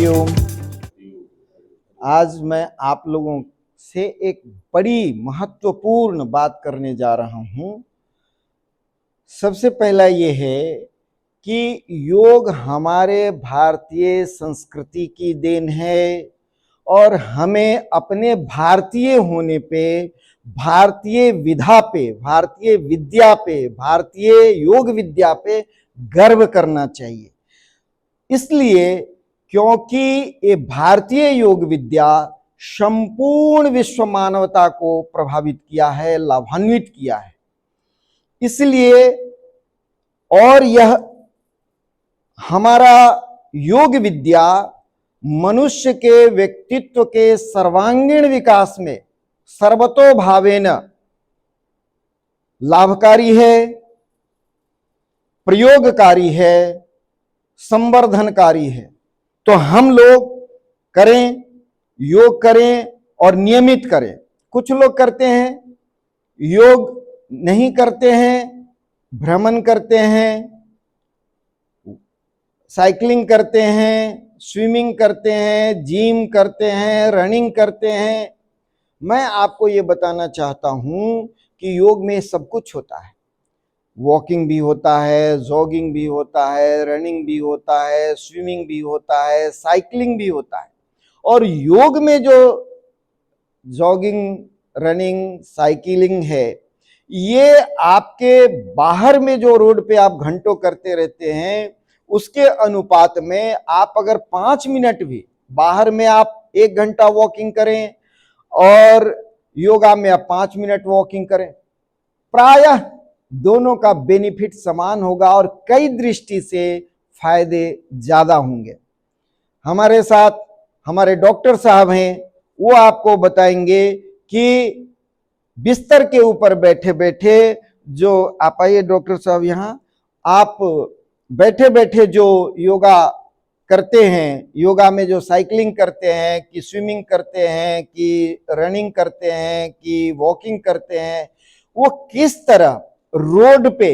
हरिओम। आज मैं आप लोगों से एक बड़ी महत्वपूर्ण बात करने जा रहा हूं। सबसे पहला ये है कि योग हमारे भारतीय संस्कृति की देन है और हमें अपने भारतीय होने पे, भारतीय विधा पे, भारतीय विद्या पे, भारतीय योग विद्या पे गर्व करना चाहिए। इसलिए क्योंकि ये भारतीय योग विद्या संपूर्ण विश्व मानवता को प्रभावित किया है, लाभान्वित किया है। इसलिए और यह हमारा योग विद्या मनुष्य के व्यक्तित्व के सर्वांगीण विकास में सर्वतोभावेन लाभकारी है, प्रयोगकारी है, संवर्धनकारी है। तो हम लोग करें, योग करें और नियमित करें। कुछ लोग करते हैं, योग नहीं करते हैं, भ्रमण करते हैं, साइकिलिंग करते हैं, स्विमिंग करते हैं, जिम करते हैं, रनिंग करते हैं। मैं आपको ये बताना चाहता हूं कि योग में सब कुछ होता है। वॉकिंग भी होता है, जॉगिंग भी होता है, रनिंग भी होता है, स्विमिंग भी होता है, साइकिलिंग भी होता है। और योग में जो जॉगिंग, रनिंग, साइकिलिंग है, ये आपके बाहर में जो रोड पे आप घंटों करते रहते हैं, उसके अनुपात में आप अगर 5 मिनट भी बाहर में आप 1 घंटा वॉकिंग करें और योगा में आप 5 मिनट वॉकिंग करें, प्रायः दोनों का बेनिफिट समान होगा और कई दृष्टि से फायदे ज्यादा होंगे। हमारे साथ हमारे डॉक्टर साहब हैं, वो आपको बताएंगे कि बिस्तर के ऊपर बैठे बैठे जो आप आइए डॉक्टर साहब यहाँ, आप बैठे बैठे जो योगा करते हैं, योगा में जो साइकिलिंग करते हैं, कि स्विमिंग करते हैं, कि रनिंग करते हैं, कि वॉकिंग करते हैं, वो किस तरह रोड पे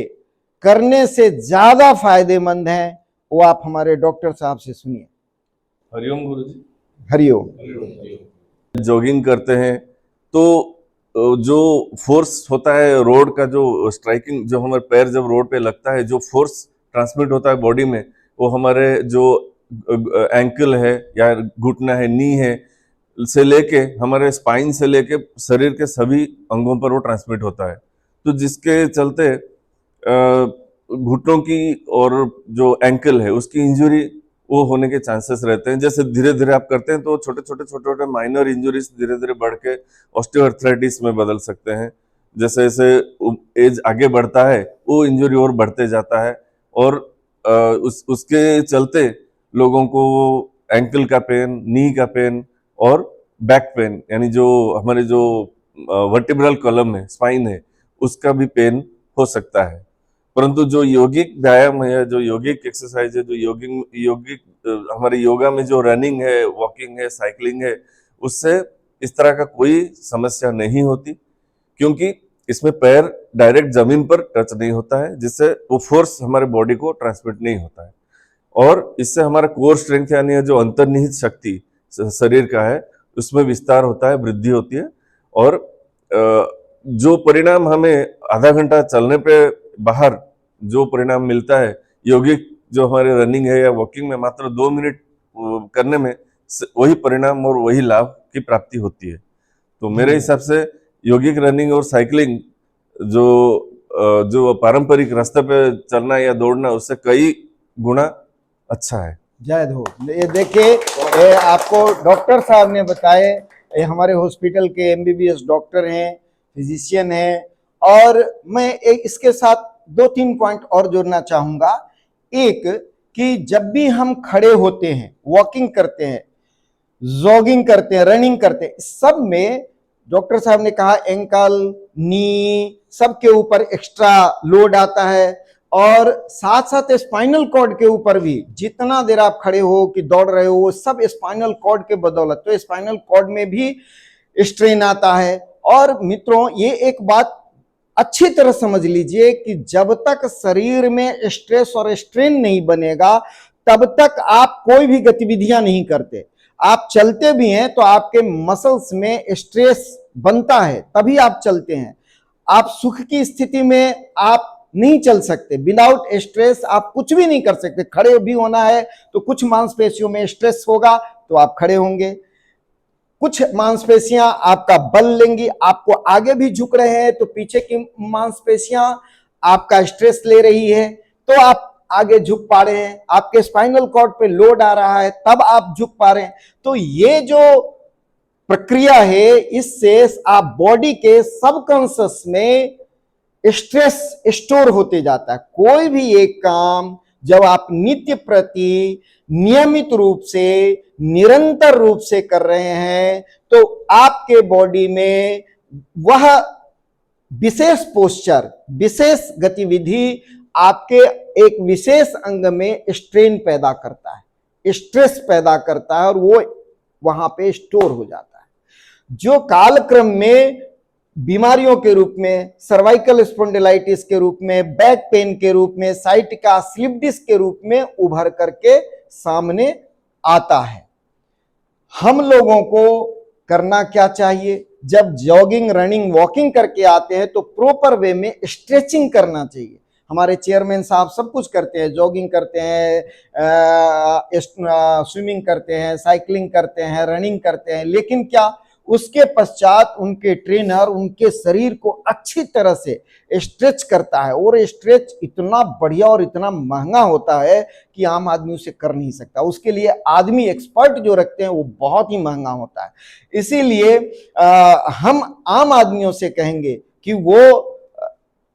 करने से ज्यादा फायदेमंद है, वो आप हमारे डॉक्टर साहब से सुनिए। हरिओम गुरुजी। हरिओम। जॉगिंग करते हैं तो जो फोर्स होता है रोड का, जो स्ट्राइकिंग, जो हमारे पैर जब रोड पे लगता है, जो फोर्स ट्रांसमिट होता है बॉडी में, वो हमारे जो एंकल है या घुटना है, नी है, से लेके हमारे स्पाइन से लेके शरीर के सभी अंगों पर वो ट्रांसमिट होता है। तो जिसके चलते घुटनों की और जो एंकल है उसकी इंजरी वो होने के चांसेस रहते हैं। जैसे धीरे धीरे आप करते हैं तो छोटे छोटे माइनर इंजरीज धीरे धीरे बढ़ के ऑस्टियोआर्थराइटिस में बदल सकते हैं। जैसे जैसे एज आगे बढ़ता है वो इंजरी और बढ़ते जाता है और उसके चलते लोगों को एंकल का पेन, नी का पेन और बैक पेन, यानी जो हमारे जो वर्टिब्रल कॉलम है, स्पाइन है, उसका भी पेन हो सकता है। परंतु जो यौगिक व्यायाम है, जो यौगिक एक्सरसाइज है, जो यौगिक हमारे योगा में जो रनिंग है, वॉकिंग है, साइकिलिंग है, उससे इस तरह का कोई समस्या नहीं होती, क्योंकि इसमें पैर डायरेक्ट जमीन पर टच नहीं होता है, जिससे वो फोर्स हमारे बॉडी को ट्रांसमिट नहीं होता है। और इससे हमारा कोर स्ट्रेंथ यानी जो अंतर्निहित शक्ति शरीर का है उसमें विस्तार होता है, वृद्धि होती है। और जो परिणाम हमें आधा घंटा चलने पे बाहर जो परिणाम मिलता है, यौगिक जो हमारे रनिंग है या वॉकिंग में मात्र 2 मिनट करने में वही परिणाम और वही लाभ की प्राप्ति होती है। तो मेरे हिसाब से यौगिक रनिंग और साइकिलिंग जो पारंपरिक रास्ते पे चलना या दौड़ना, उससे कई गुना अच्छा है। जय हो। ये देखिए, आपको डॉक्टर साहब ने बताए, ये हमारे हॉस्पिटल के MBBS डॉक्टर हैं, फिजिशियन हैं। और मैं इसके साथ 2-3 पॉइंट और जोड़ना चाहूंगा। एक, कि जब भी हम खड़े होते हैं, वॉकिंग करते हैं, जॉगिंग करते हैं, रनिंग करते हैं, सब में डॉक्टर साहब ने कहा एंकल, नी, सबके ऊपर एक्स्ट्रा लोड आता है। और साथ साथ स्पाइनल कॉर्ड के ऊपर भी, जितना देर आप खड़े हो कि दौड़ रहे हो, वो सब स्पाइनल कॉर्ड के बदौलत, तो स्पाइनल कॉर्ड में भी स्ट्रेन आता है। और मित्रों, ये एक बात अच्छी तरह समझ लीजिए कि जब तक शरीर में स्ट्रेस और स्ट्रेन नहीं बनेगा, तब तक आप कोई भी गतिविधियां नहीं करते। आप चलते भी हैं तो आपके मसल्स में स्ट्रेस बनता है, तभी आप चलते हैं। आप सुख की स्थिति में आप नहीं चल सकते, विदाउट स्ट्रेस आप कुछ भी नहीं कर सकते। खड़े भी होना है तो कुछ मांसपेशियों में स्ट्रेस होगा तो आप खड़े होंगे, कुछ मांसपेशियां आपका बल लेंगी। आपको आगे भी झुक रहे हैं तो पीछे की मांसपेशियां आपका स्ट्रेस ले रही है तो आप आगे झुक पा रहे हैं। आपके स्पाइनल कॉर्ड पे लोड आ रहा है तब आप झुक पा रहे हैं। तो ये जो प्रक्रिया है, इससे आप बॉडी के सबकॉन्शियस में स्ट्रेस स्टोर होते जाता है। कोई भी एक काम जब आप नित्य प्रति नियमित रूप से निरंतर रूप से कर रहे हैं तो आपके बॉडी में वह विशेष पोस्चर, विशेष गतिविधि आपके एक विशेष अंग में स्ट्रेन पैदा करता है, स्ट्रेस पैदा करता है और वो वहां पे स्टोर हो जाता है, जो कालक्रम में बीमारियों के रूप में, सर्वाइकल स्पॉन्डिलाइटिस के रूप में, बैक पेन के रूप में, साइटिका स्लिप डिस्क के रूप में उभर करके सामने आता है। हम लोगों को करना क्या चाहिए? जब जॉगिंग, रनिंग, वॉकिंग करके आते हैं तो प्रॉपर वे में स्ट्रेचिंग करना चाहिए। हमारे चेयरमैन साहब सब कुछ करते हैं, जॉगिंग करते हैं, स्विमिंग करते हैं, साइकिलिंग करते हैं, रनिंग करते हैं, लेकिन क्या उसके पश्चात उनके ट्रेनर उनके शरीर को अच्छी तरह से स्ट्रेच करता है। और स्ट्रेच इतना बढ़िया और इतना महंगा होता है कि आम आदमी उसे कर नहीं सकता। उसके लिए आदमी एक्सपर्ट जो रखते हैं वो बहुत ही महंगा होता है। इसीलिए हम आम आदमियों से कहेंगे कि वो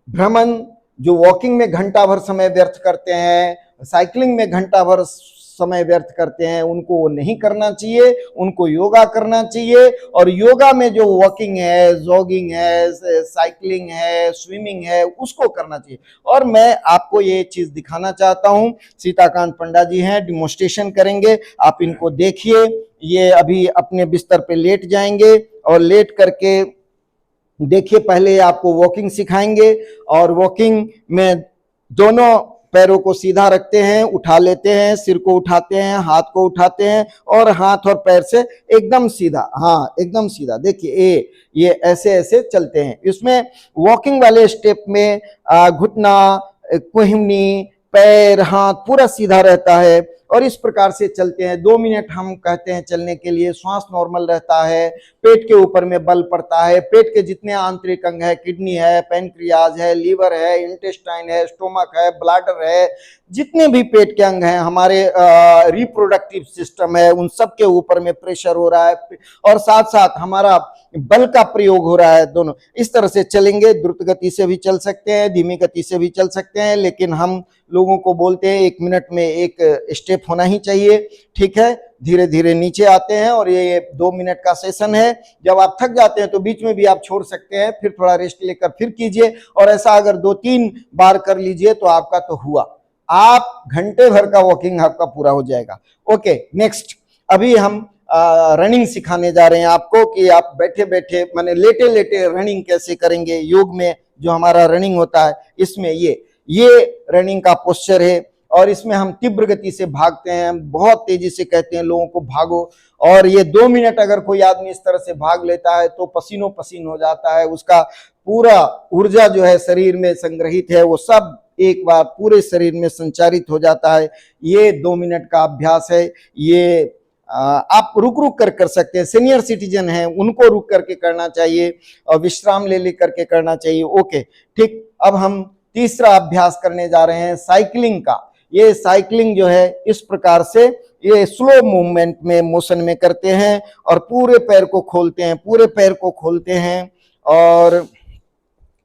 भ्रमण, जो वॉकिंग में घंटा भर समय व्यर्थ करते हैं, साइकिलिंग में घंटा भर समय व्यर्थ करते हैं, उनको वो नहीं करना चाहिए। उनको योगा करना चाहिए। और योगा में जो वॉकिंग है, जॉगिंग है, साइकिलिंग है, स्विमिंग है, उसको करना चाहिए। और मैं आपको ये चीज दिखाना चाहता हूं, सीताकांत पंडा जी हैं, डिमोन्स्ट्रेशन करेंगे, आप इनको देखिए। ये अभी अपने बिस्तर पे लेट जाएंगे और लेट करके देखिए, पहले आपको वॉकिंग सिखाएंगे। और वॉकिंग में दोनों पैरों को सीधा रखते हैं, उठा लेते हैं, सिर को उठाते हैं, हाथ को उठाते हैं और हाथ और पैर से एकदम सीधा, हाँ एकदम सीधा। देखिए ये ऐसे ऐसे चलते हैं। इसमें वॉकिंग वाले स्टेप में घुटना, कोहनी, पैर, हाथ पूरा सीधा रहता है और इस प्रकार से चलते हैं। 2 मिनट हम कहते हैं चलने के लिए। श्वास नॉर्मल रहता है, पेट के ऊपर में बल पड़ता है। पेट के जितने आंतरिक अंग है, किडनी है, पैनक्रियाज है, लीवर है, इंटेस्टाइन है, स्टोमक है, ब्लैडर है, जितने भी पेट के अंग हैं, हमारे रिप्रोडक्टिव सिस्टम है, उन सब के ऊपर में प्रेशर हो रहा है और साथ साथ हमारा बल का प्रयोग हो रहा है। दोनों इस तरह से चलेंगे। द्रुत गति से भी चल सकते हैं, धीमी गति से भी चल सकते हैं, लेकिन हम लोगों को बोलते हैं 1 मिनट में एक स्टेप होना ही चाहिए। ठीक है, धीरे धीरे नीचे आते हैं और ये 2 मिनट का सेशन है। जब आप थक जाते हैं तो बीच में भी आप छोड़ सकते हैं, फिर थोड़ा रेस्ट लेकर फिर कीजिए। और ऐसा अगर 2-3 बार कर लीजिए तो आपका तो हुआ, आप घंटे भर का वॉकिंग आपका पूरा हो जाएगा। ओके, नेक्स्ट अभी हम रनिंग सिखाने जा रहे हैं आपको कि आप बैठे बैठे माने लेटे लेटे रनिंग कैसे करेंगे। योग में जो हमारा रनिंग होता है, इसमें ये रनिंग का पोस्चर है और इसमें हम तीव्र गति से भागते हैं, बहुत तेजी से कहते हैं लोगों को भागो। और ये 2 मिनट अगर कोई आदमी इस तरह से भाग लेता है तो पसीनो पसीन हो जाता है। उसका पूरा ऊर्जा जो है शरीर में संग्रहित है वो सब एक बार पूरे शरीर में संचारित हो जाता है। ये 2 मिनट का अभ्यास है। ये आप रुक रुक कर सकते हैं। सीनियर सिटीजन हैं उनको रुक करके करना चाहिए और विश्राम ले करके करना चाहिए। ओके, ठीक। अब हम तीसरा अभ्यास करने जा रहे हैं साइकिलिंग का। ये साइकिलिंग जो है इस प्रकार से ये स्लो मूवमेंट में मोशन में करते हैं और पूरे पैर को खोलते हैं, पूरे पैर को खोलते हैं। और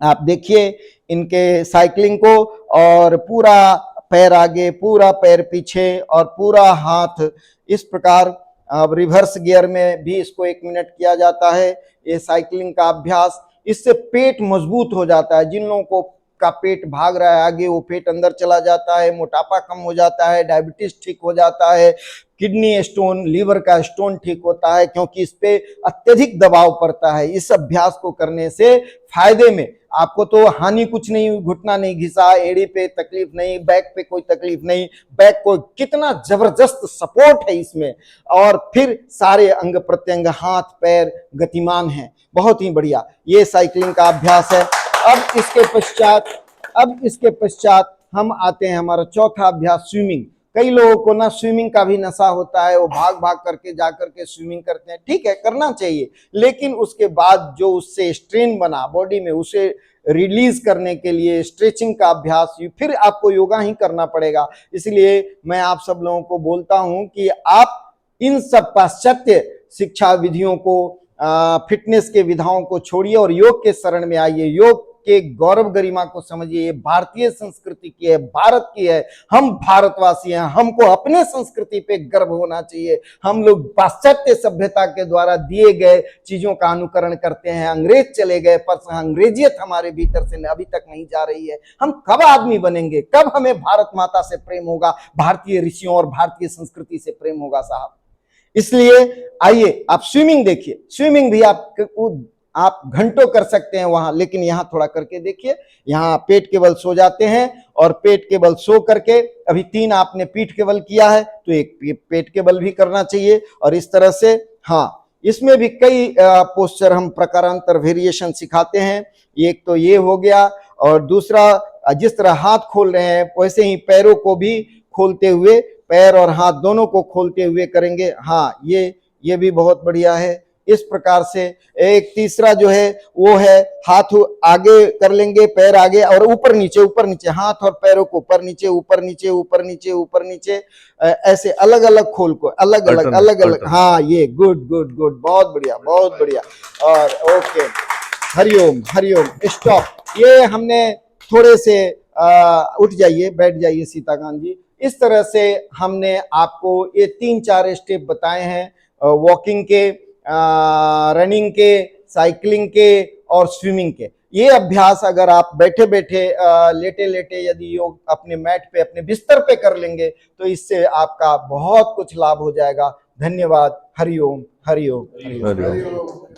आप देखिए इनके साइकिलिंग को, और पूरा पैर आगे, पूरा पैर पीछे और पूरा हाथ इस प्रकार। अब रिवर्स गियर में भी इसको 1 मिनट किया जाता है। ये साइकिलिंग का अभ्यास, इससे पेट मजबूत हो जाता है। जिन लोगों को का पेट भाग रहा है आगे, वो पेट अंदर चला जाता है, मोटापा कम हो जाता है, डायबिटीज ठीक हो जाता है, किडनी स्टोन, लीवर का स्टोन ठीक होता है, क्योंकि इस पे अत्यधिक दबाव पड़ता है। इस अभ्यास को करने से फायदे में आपको तो हानि कुछ नहीं हुई, घुटना नहीं घिसा, एड़ी पे तकलीफ नहीं, बैक पे कोई तकलीफ नहीं, बैक को कितना जबरदस्त सपोर्ट है इसमें, और फिर सारे अंग प्रत्यंग हाथ पैर गतिमान हैं, बहुत ही बढ़िया। ये साइकिलिंग का अभ्यास है। अब इसके पश्चात हम आते हैं हमारा चौथा अभ्यास स्विमिंग। कई लोगों को ना स्विमिंग का भी नशा होता है, वो भाग भाग करके जा करके स्विमिंग करते हैं, ठीक है करना चाहिए, लेकिन उसके बाद जो उससे स्ट्रेन बना बॉडी में, उसे रिलीज करने के लिए स्ट्रेचिंग का अभ्यास फिर आपको योगा ही करना पड़ेगा। इसलिए मैं आप सब लोगों को बोलता हूं कि आप इन सब पाश्चात्य शिक्षा विधियों को, फिटनेस के विधाओं को छोड़िए और योग के शरण में आइए। योग के गौरव गरिमा को समझिए। ये भारतीय संस्कृति की है, भारत की है, हम भारतवासी हैं, हमको अपने संस्कृति पे गर्व होना चाहिए। हम लोग पाश्चात्य सभ्यता के द्वारा दिए गए चीजों का अनुकरण करते हैं। अंग्रेज चले गए पर अंग्रेजियत हमारे भीतर से अभी तक नहीं जा रही है। हम कब आदमी बनेंगे, कब हमें भारत माता से प्रेम होगा, भारतीय ऋषियों और भारतीय संस्कृति से प्रेम होगा साहब। इसलिए आइए आप स्विमिंग देखिए। स्विमिंग भी आप घंटों कर सकते हैं वहां, लेकिन यहां थोड़ा करके देखिए। यहां पेट के बल सो जाते हैं और पेट के बल सो करके, अभी 3 आपने पीठ के बल किया है तो एक पेट के बल भी करना चाहिए, और इस तरह से। हाँ, इसमें भी कई पोस्चर हम प्रकारांतर वेरिएशन सिखाते हैं। एक तो ये हो गया, और दूसरा जिस तरह हाथ खोल रहे हैं वैसे ही पैरों को भी खोलते हुए, पैर और हाथ दोनों को खोलते हुए करेंगे। हाँ, ये भी बहुत बढ़िया है। इस प्रकार से एक तीसरा जो है वो है हाथ आगे कर लेंगे, पैर आगे और ऊपर नीचे, हाथ और पैरों को ऊपर नीचे, ऊपर नीचे, ऊपर नीचे, ऊपर नीचे, ऐसे अलग अलग खोल को अलग अलग। हाँ, ये गुड गुड गुड, बहुत बढ़िया बहुत बढ़िया। और ओके, हरिओम हरिओम, स्टॉप। ये हमने थोड़े से उठ जाइए, बैठ जाइए सीताकांत जी। इस तरह से हमने आपको ये 3-4 स्टेप बताए हैं, वॉकिंग के, रनिंग के, साइकिलिंग के और स्विमिंग के। ये अभ्यास अगर आप बैठे बैठे लेटे लेटे यदि योग अपने मैट पे, अपने बिस्तर पे कर लेंगे तो इससे आपका बहुत कुछ लाभ हो जाएगा। धन्यवाद। हरिओम हरिओम हरिओम।